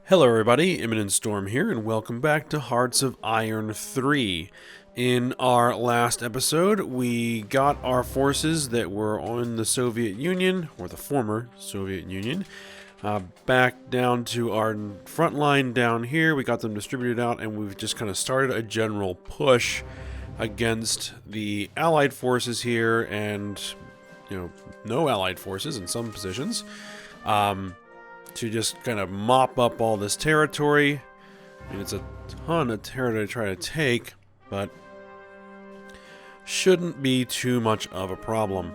Hello everybody, Imminent Storm here, and welcome back to Hearts of Iron 3. In our last episode, we got our forces that were on the Soviet Union, or the former Soviet Union, back down to our front line down here. We got them distributed out, and we've just kind of started a general push against the Allied forces here, and, no Allied forces in some positions. To just kind of mop up all this territory. I mean, it's a ton of territory to try to take, but shouldn't be too much of a problem.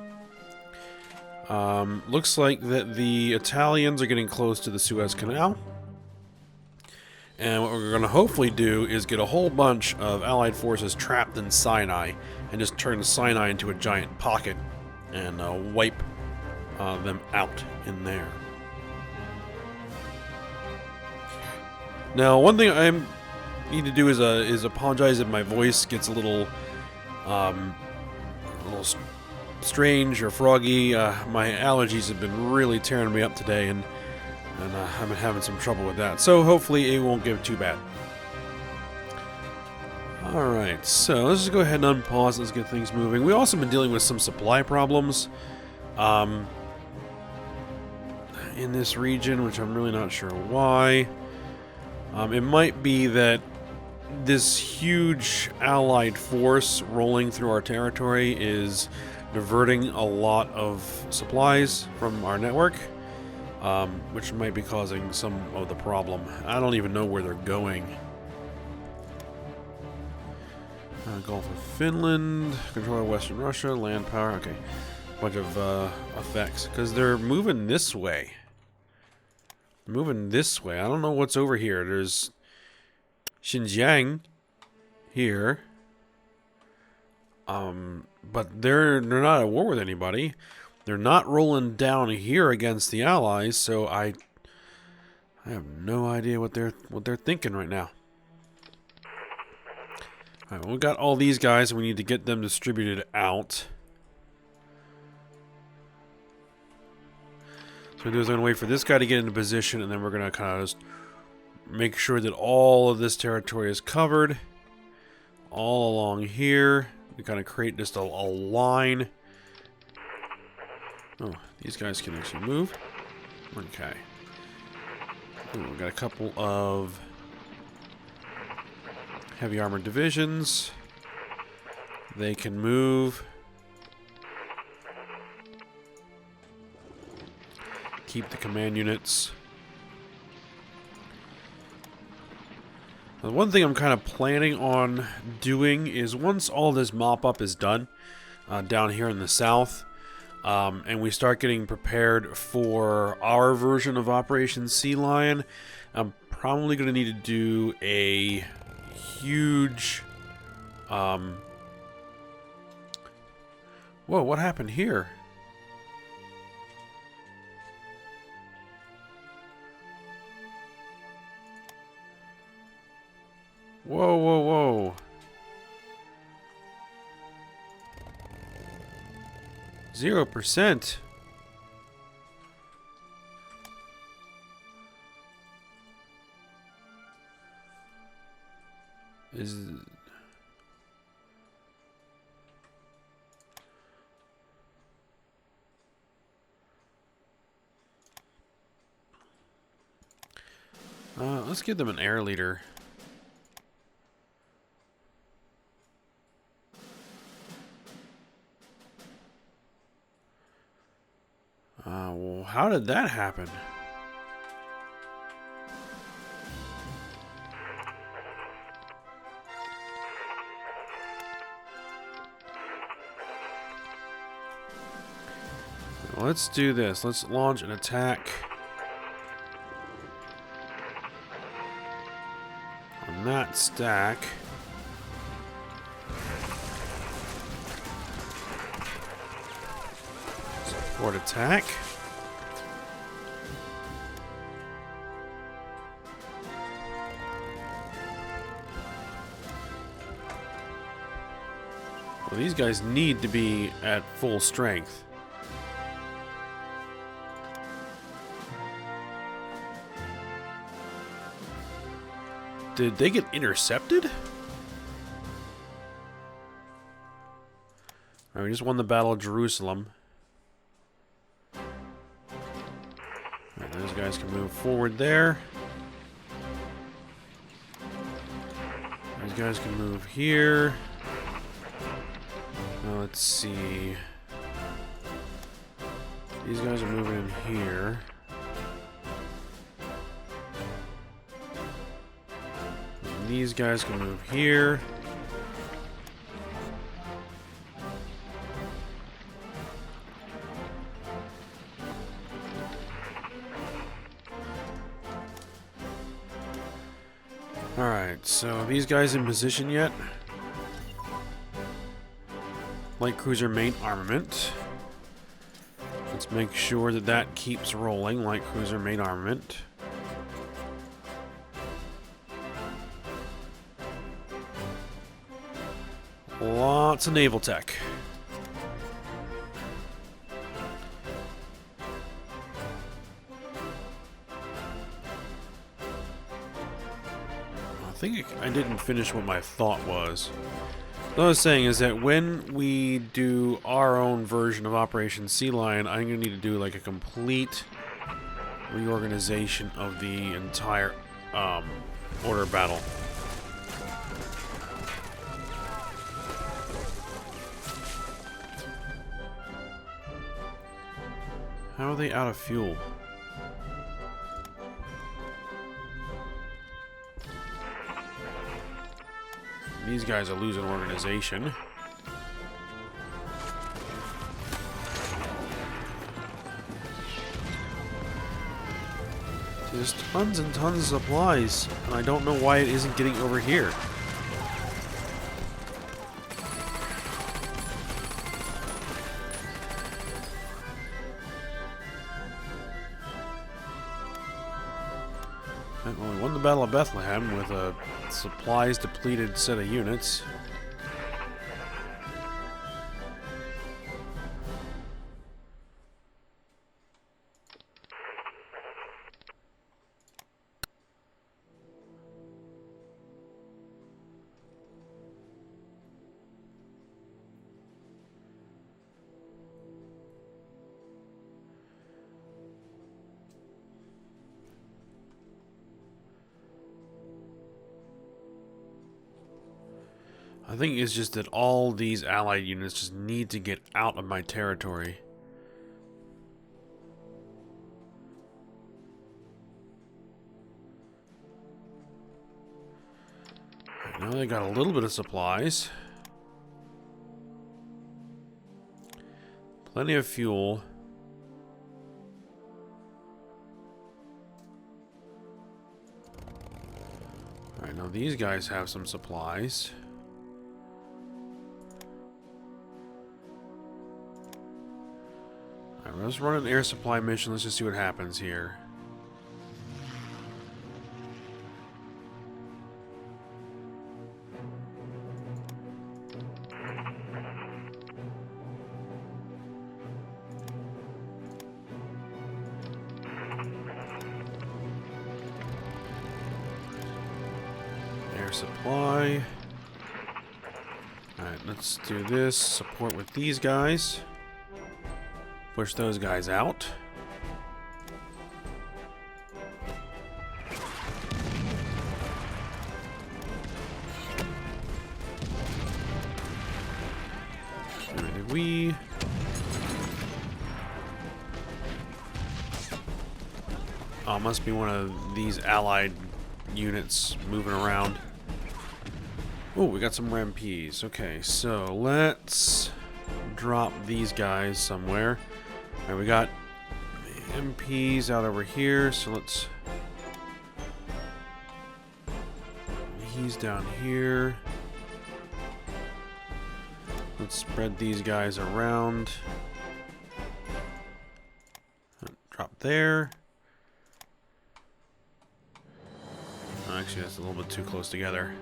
Looks like that the Italians are getting close to the Suez Canal. And what we're going to hopefully do is get a whole bunch of Allied forces trapped in Sinai and just turn Sinai into a giant pocket and wipe them out in there. Now, one thing I need to do is apologize if my voice gets a little strange or froggy. My allergies have been really tearing me up today, and I've been having some trouble with that. So hopefully it won't get too bad. Alright, so let's just go ahead and unpause. Let's get things moving. We've also been dealing with some supply problems in this region, which I'm really not sure why. It might be that this huge Allied force rolling through our territory is diverting a lot of supplies from our network, which might be causing some of the problem. I don't even know where they're going. Gulf of Finland, control of Western Russia, land power, okay. Bunch of effects, because they're moving this way. Moving this way. I don't know what's over here. There's Xinjiang here. But they're not at war with anybody. They're not rolling down here against the Allies, so I have no idea what they're thinking right now. Alright, well, we got all these guys, and we need to get them distributed out. So we're going to wait for this guy to get into position, and then we're going to kind of just make sure that all of this territory is covered. All along here. We kind of create just a line. Oh, these guys can actually move. Okay. Ooh, we got a couple of heavy armored divisions. They can move. Keep the command units. The one thing I'm kind of planning on doing is once all this mop-up is done down here in the south, and we start getting prepared for our version of Operation Sea Lion, I'm probably going to need to do a huge... Whoa, what happened here? Whoa, whoa, whoa. 0%. Let's give them an air leader. Well, how did that happen? Let's do this. Let's launch an attack on that stack. Support attack. Well, these guys need to be at full strength. Did they get intercepted? Alright, we just won the Battle of Jerusalem. Alright, those guys can move forward there. These guys can move here. Now let's see. These guys are moving in here. And these guys can move here. Alright, so these guys in position yet? Light cruiser main armament. Let's make sure that that keeps rolling. Light cruiser main armament. Lots of naval tech. I think I didn't finish what my thought was. What I was saying is that when we do our own version of Operation Sea Lion, I'm going to need to do like a complete reorganization of the entire order battle. How are they out of fuel? These guys are losing organization. There's tons and tons of supplies, and I don't know why it isn't getting over here. Well, we won the Battle of Bethlehem with a supplies depleted set of units. I think it's just that all these allied units just need to get out of my territory. Now they got a little bit of supplies. Plenty of fuel. Alright, now these guys have some supplies. Alright, let's run an air supply mission. Let's just see what happens here. Air supply. Alright, let's do this. Support with these guys. Push those guys out. Where did we? Oh, must be one of these allied units moving around. Oh, we got some more MPs. Okay, so let's drop these guys somewhere. Alright, we got MPs out over here, so let's... He's down here. Let's spread these guys around. Drop there. Oh, actually, that's a little bit too close together.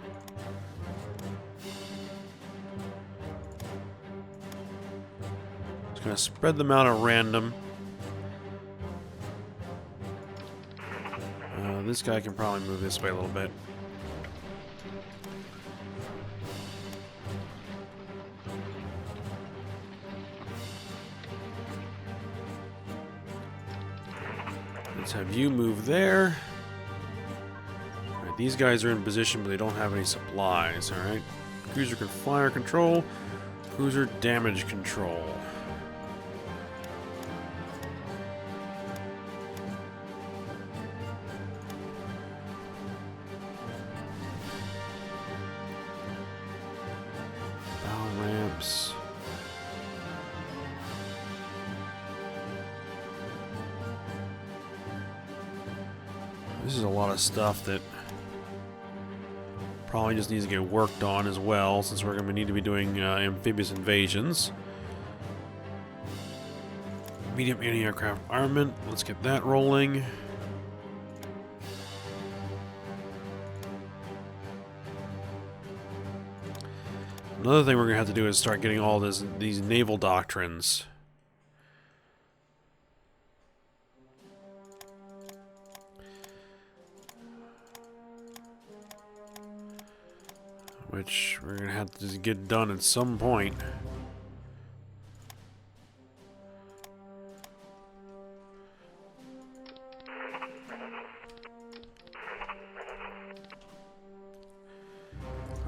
Gonna spread them out at random. This guy can probably move this way a little bit. Let's have you move there. Alright, these guys are in position, but they don't have any supplies, alright? Cruiser can fire control. Cruiser damage control. Bow ramps. This is a lot of stuff that probably just needs to get worked on as well, since we're going to need to be doing amphibious invasions. Medium anti-aircraft armament. Let's get that rolling. Another thing we're going to have to do is start getting all these naval doctrines. Which we're going to have to just get done at some point.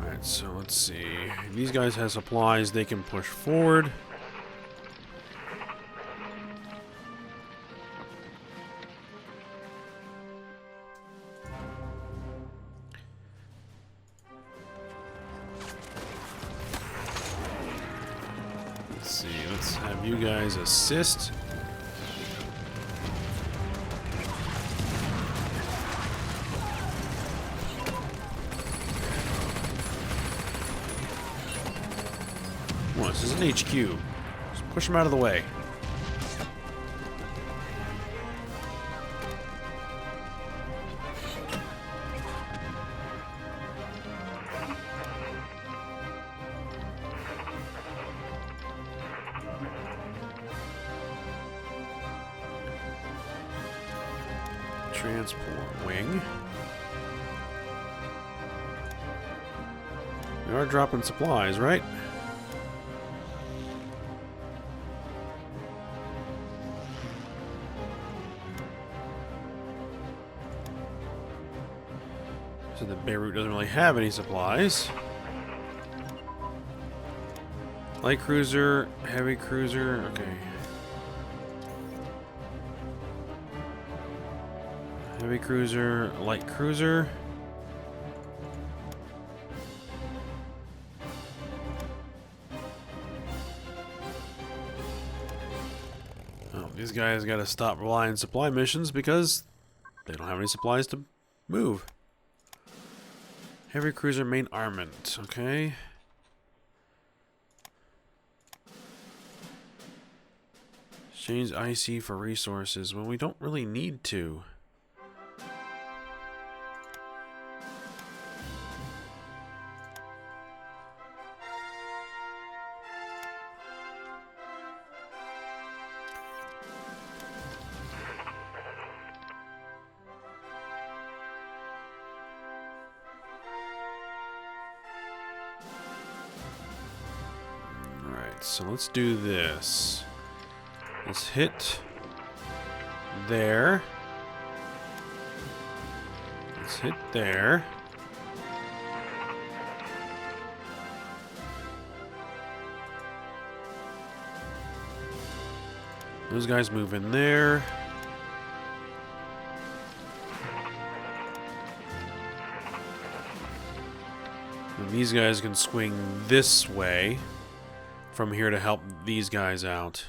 Alright, so let's see. If these guys have supplies, they can push forward. Let's have you guys assist. Come on, this is an HQ. Just push them out of the way. Transport wing. We are dropping supplies, right? So the Beirut doesn't really have any supplies. Light cruiser, heavy cruiser, okay. Heavy cruiser, light cruiser. Oh, these guys gotta stop relying on supply missions because they don't have any supplies to move. Heavy cruiser main armament, okay. Exchange IC for resources. Well, we don't really need to. So let's do this. Let's hit there. Let's hit there. Those guys move in there. And these guys can swing this way from here to help these guys out.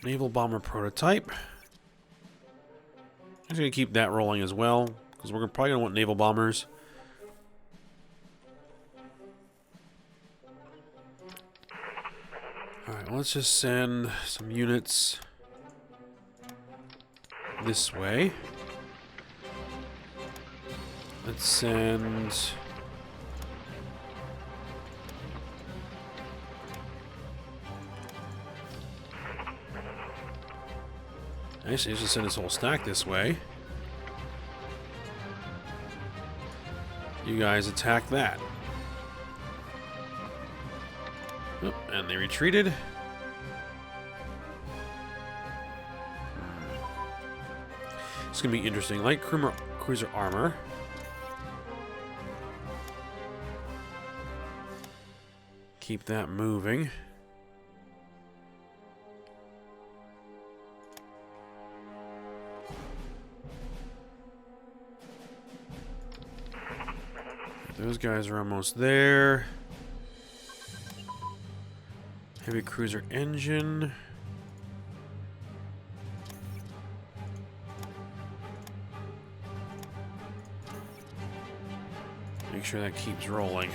Naval bomber prototype. I'm just gonna keep that rolling as well, because we're probably gonna want naval bombers. Alright, let's just send some units this way. Let's send actually, let's just send this whole stack this way. You guys attack that. Oh, and they retreated. It's gonna be interesting. Light cruiser armor. Keep that moving. Those guys are almost there. Heavy cruiser engine. Make sure that keeps rolling.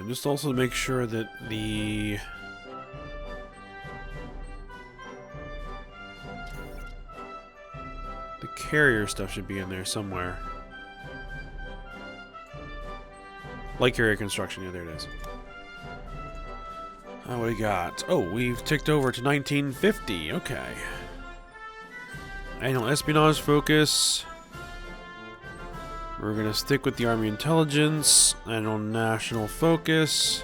Just also make sure that the carrier stuff should be in there somewhere. Light carrier construction, yeah, there it is. What do we got? Oh, we've ticked over to 1950, okay. Annual espionage focus. We're gonna stick with the Army Intelligence. Annual national focus.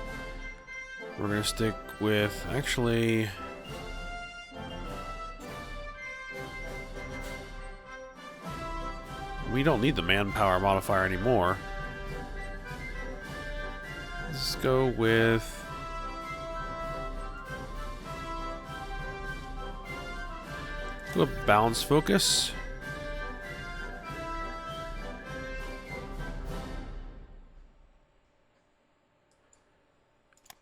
We're gonna stick with, actually... we don't need the manpower modifier anymore. Let's go with... do a balance focus.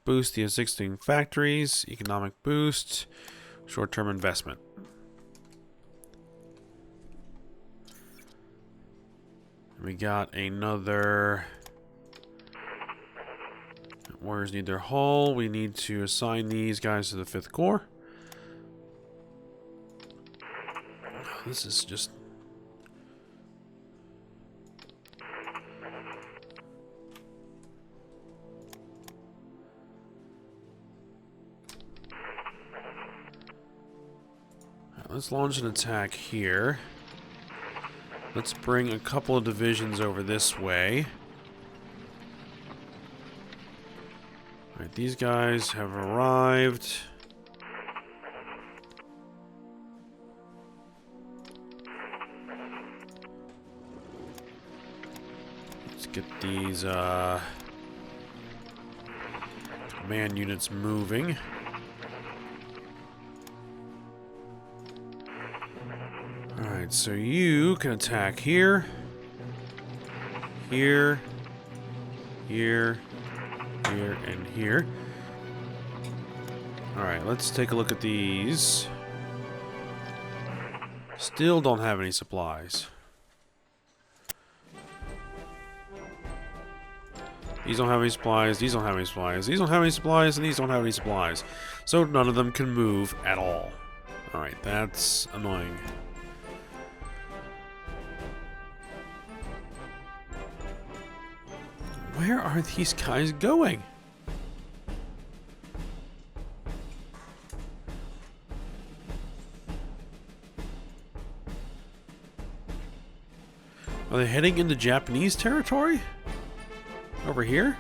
Boost the existing factories. Economic boost. Short-term investment. We got another... warriors need their hull. We need to assign these guys to the 5th Corps. This is just... let's launch an attack here. Let's bring a couple of divisions over this way. Alright, these guys have arrived. Let's get these command units moving. Alright, so you can attack here, here, here, here, and here. Alright, let's take a look at these. Still don't have any supplies. These don't have any supplies, these don't have any supplies, these don't have any supplies, and these don't have any supplies. So none of them can move at all. Alright, that's annoying. Where are these guys going? Are they heading into Japanese territory? Over here?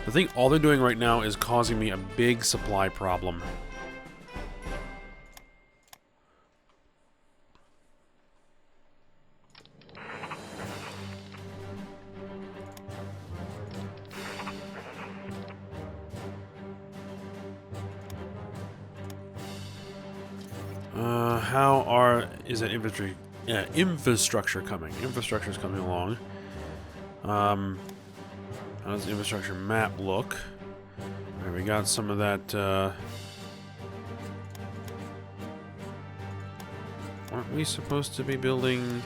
I think all they're doing right now is causing me a big supply problem. Is that infantry? Yeah, infrastructure coming. Infrastructure's coming along. How does the infrastructure map look? Alright, we got some of that, aren't we supposed to be building...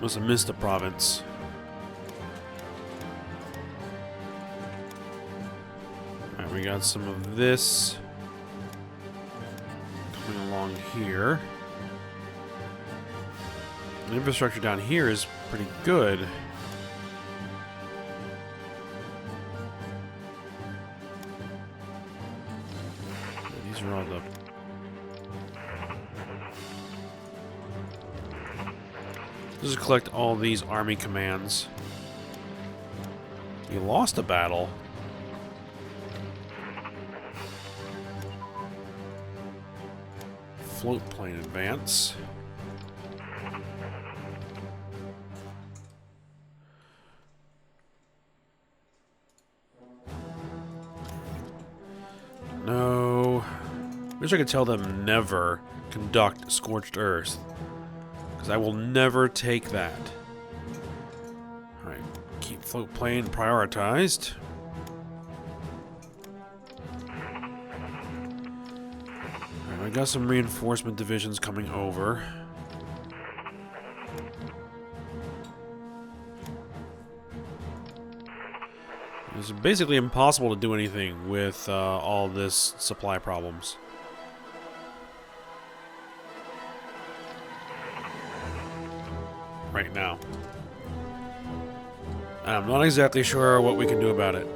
must have missed a province. We got some of this coming along here. The infrastructure down here is pretty good. These are all the... Just collect all these army commands. You lost a battle. Float plane advance. No. Wish I could tell them never conduct Scorched Earth. Because I will never take that. Alright, keep float plane prioritized. Alright, I got some reinforcement divisions coming over. It's basically impossible to do anything with all this supply problems. Right now. And I'm not exactly sure what we can do about it.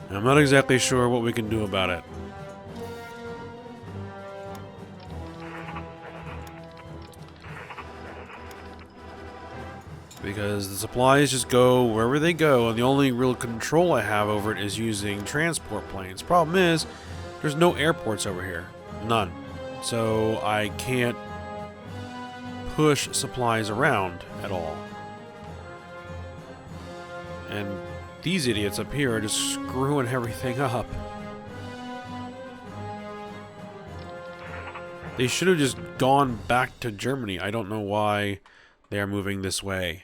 I'm not exactly sure what we can do about it. Because the supplies just go wherever they go, and the only real control I have over it is using transport planes. Problem is, there's no airports over here. None. So I can't push supplies around at all. And these idiots up here are just screwing everything up. They should have just gone back to Germany. I don't know why they are moving this way.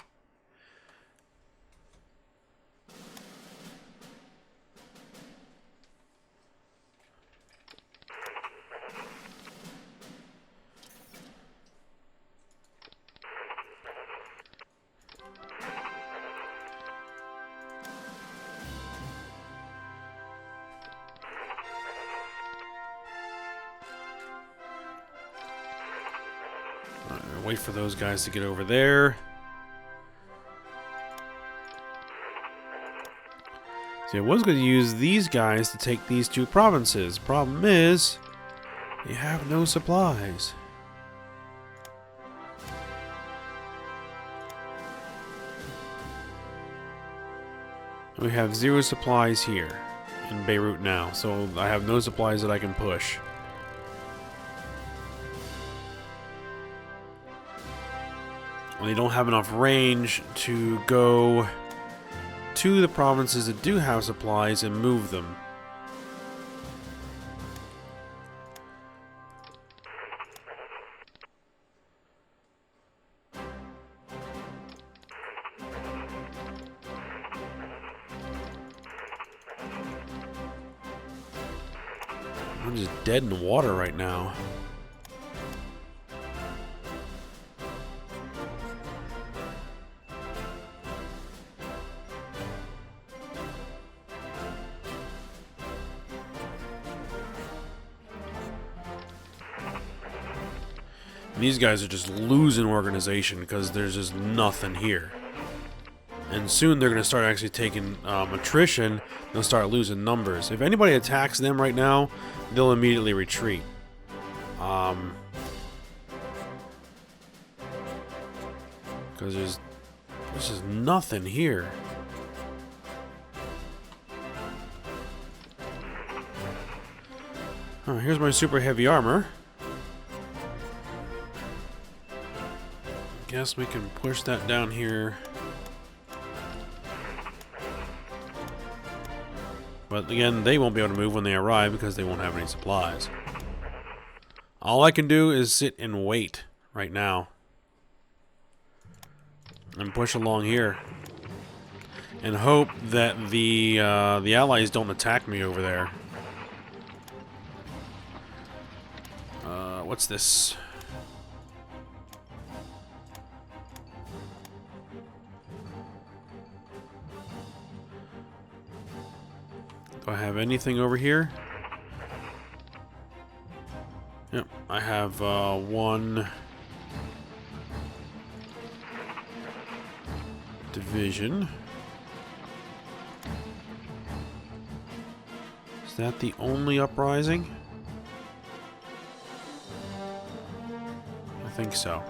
Wait for those guys to get over there. See, I was going to use these guys to take these two provinces. Problem is, they have no supplies. We have 0 supplies here in Beirut now, so I have no supplies that I can push. They don't have enough range to go to the provinces that do have supplies and move them. I'm just dead in the water right now. These guys are just losing organization because there's just nothing here. And soon they're going to start actually taking attrition. They'll start losing numbers. If anybody attacks them right now, they'll immediately retreat. Because there's just nothing here. Here's my super heavy armor. Guess we can push that down here. But again, they won't be able to move when they arrive because they won't have any supplies. All I can do is sit and wait right now. And push along here. And hope that the allies don't attack me over there. What's this? Do I have anything over here? Yep, I have one division. Is that the only uprising? I think so.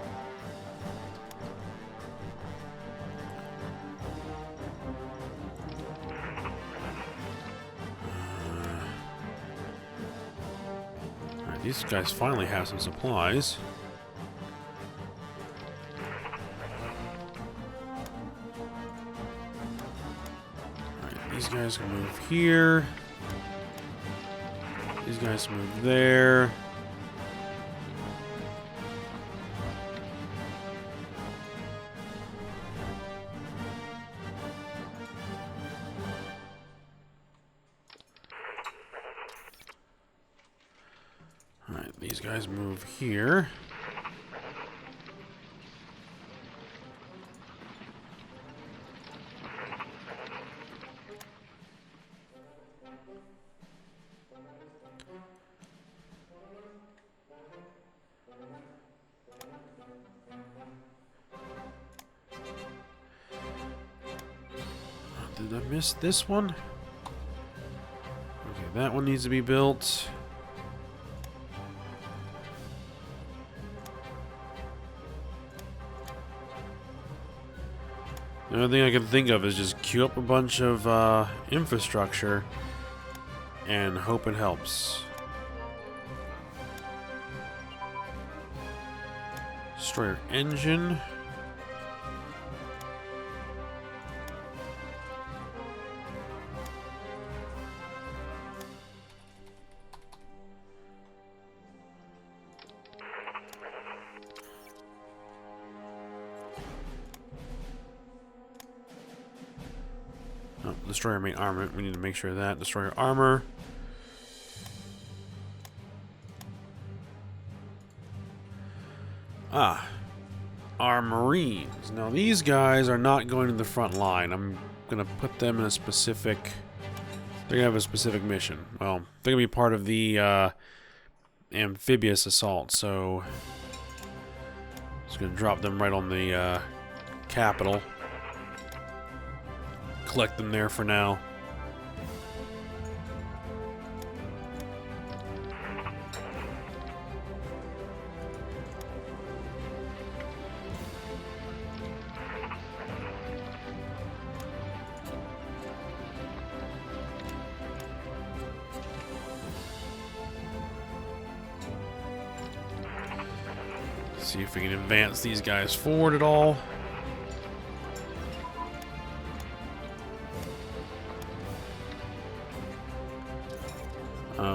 Alright, these guys finally have some supplies. Alright, these guys can move here. These guys move there. Alright, these guys move here. Did I miss this one? Okay, that one needs to be built. The only thing I can think of is just queue up a bunch of infrastructure and hope it helps. Destroyer engine. Oh, destroyer main armament. We need to make sure of that. Destroyer armor. Ah. Our Marines. Now these guys are not going to the front line. I'm going to put them in a specific... They're going to have a specific mission. Well, they're going to be part of the amphibious assault, so... Just going to drop them right on the capital. Collect them there for now. See if we can advance these guys forward at all.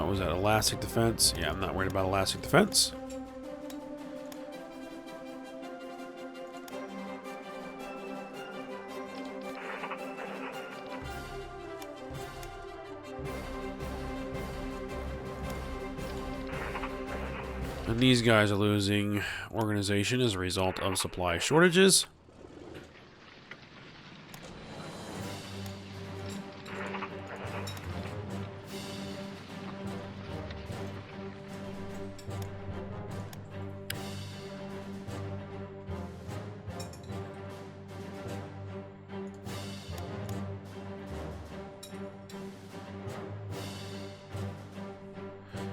Was that elastic defense? Yeah, I'm not worried about elastic defense. And these guys are losing organization as a result of supply shortages.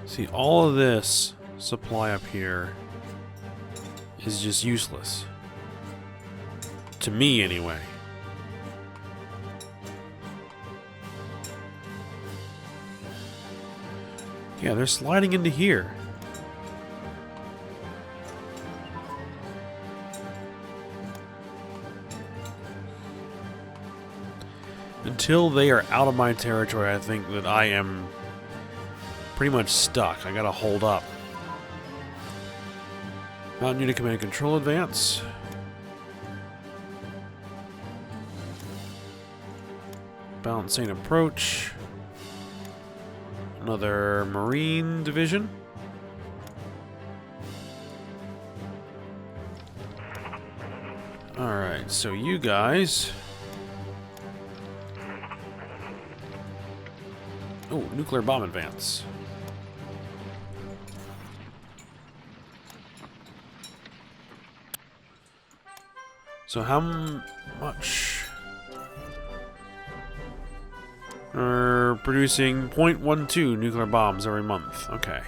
See, all of this supply up here is just useless. To me, anyway. Yeah, they're sliding into here. Until they are out of my territory, I think that I am pretty much stuck. I gotta hold up. Mountain Unit Command and Control advance. Balancing approach. Another Marine division. Alright, so you guys... Oh, nuclear bomb advance. So how much? Producing 0.12 nuclear bombs every month. Okay.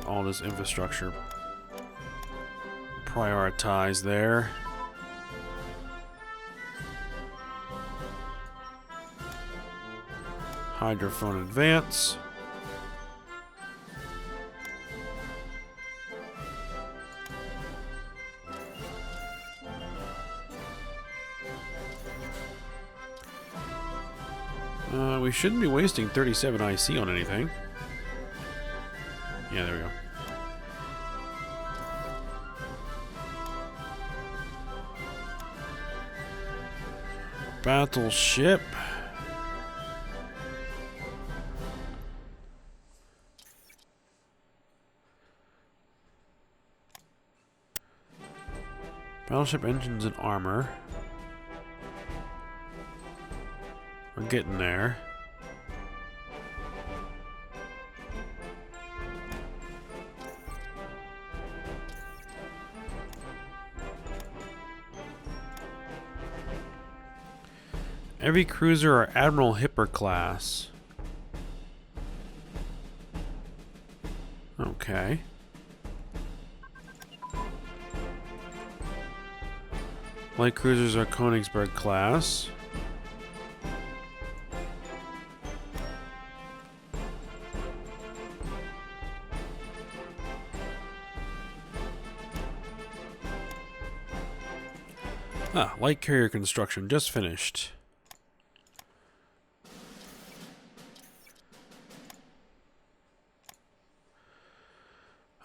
All this infrastructure prioritized there. Hydrophone advance. We shouldn't be wasting 37 IC on anything. Yeah, there we go. Battleship. Battleship engines and armor. We're getting there. Every cruiser or Admiral Hipper class. Okay. Light cruisers are Königsberg class. Ah, light carrier construction just finished.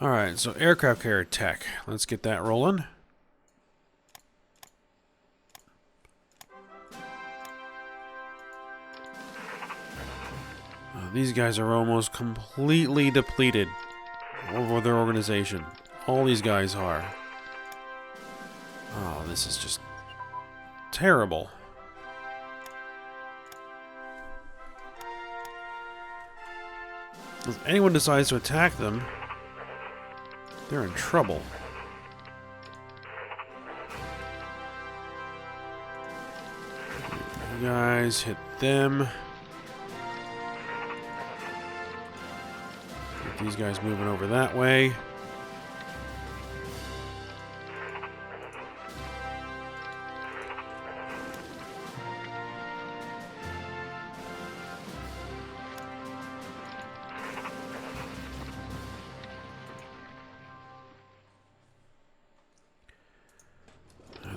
Alright, so aircraft carrier tech. Let's get that rolling. These guys are almost completely depleted over their organization. All these guys are. Oh, this is just terrible. If anyone decides to attack them, they're in trouble. You guys hit them. Get these guys moving over that way.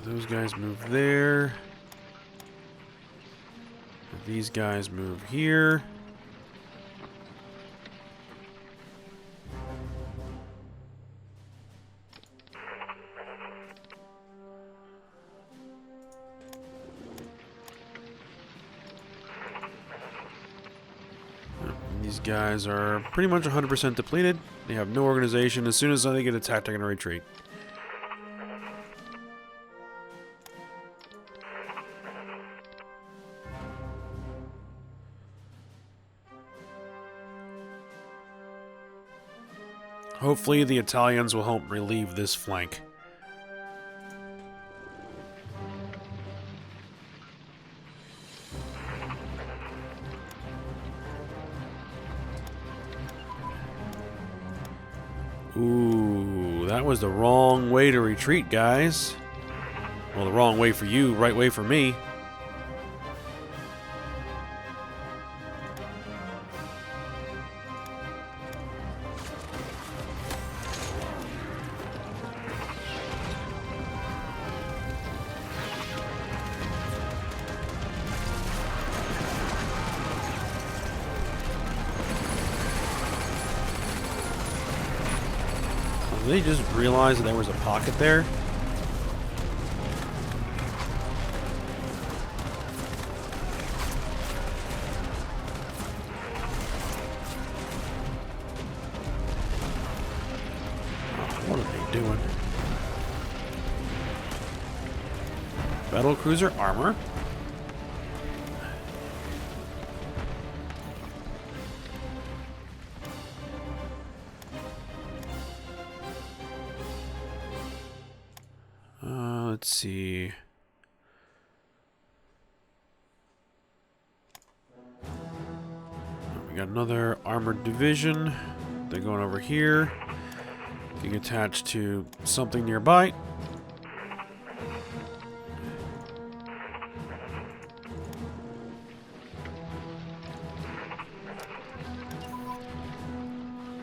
Those guys move there. These guys move here. These guys are pretty much 100% depleted. They have no organization. As soon as they get attacked, they're going to retreat. Hopefully the Italians will help relieve this flank. Ooh, that was the wrong way to retreat, guys. Well, the wrong way for you, right way for me. Did they just realize that there was a pocket there? What are they doing? Battle cruiser armor. Let's see. We got another armored division. They're going over here. Getting attached to something nearby.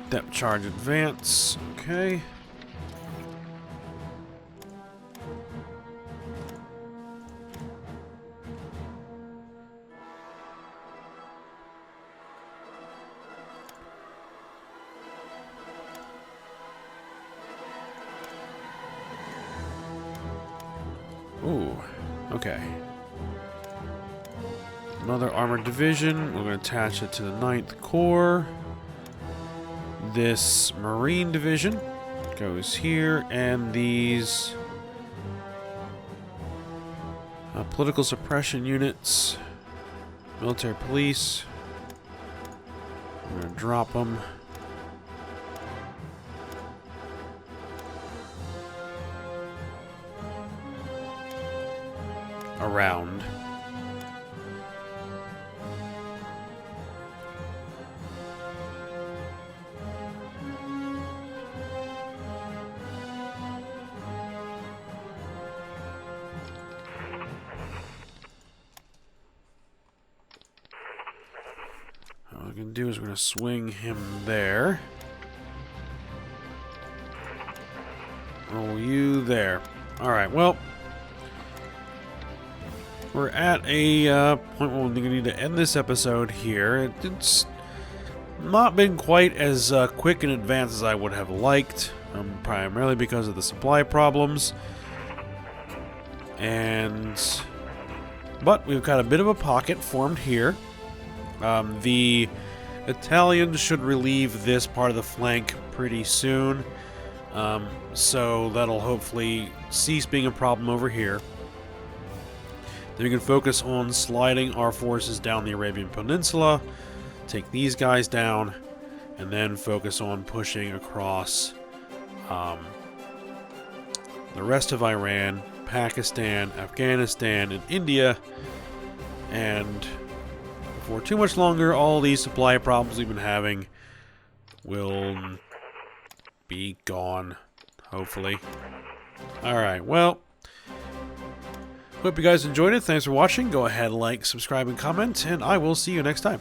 Depth charge advance. Okay. Ooh, okay. Another armored division. We're going to attach it to the 9th Corps. This Marine division goes here, and these political suppression units, military police. I'm going to drop them. Around. What we're going to do is we're going to swing him there. Roll you there. Alright, well, we're at a point where we're going to need to end this episode here. It's not been quite as quick in advance as I would have liked, primarily because of the supply problems. But we've got a bit of a pocket formed here. The Italians should relieve this part of the flank pretty soon, so that'll hopefully cease being a problem over here. Then we can focus on sliding our forces down the Arabian Peninsula, take these guys down, and then focus on pushing across the rest of Iran, Pakistan, Afghanistan, and India. And before too much longer, all these supply problems we've been having will be gone, hopefully. Alright, well, hope you guys enjoyed it. Thanks for watching. Go ahead, like, subscribe, and comment, and I will see you next time.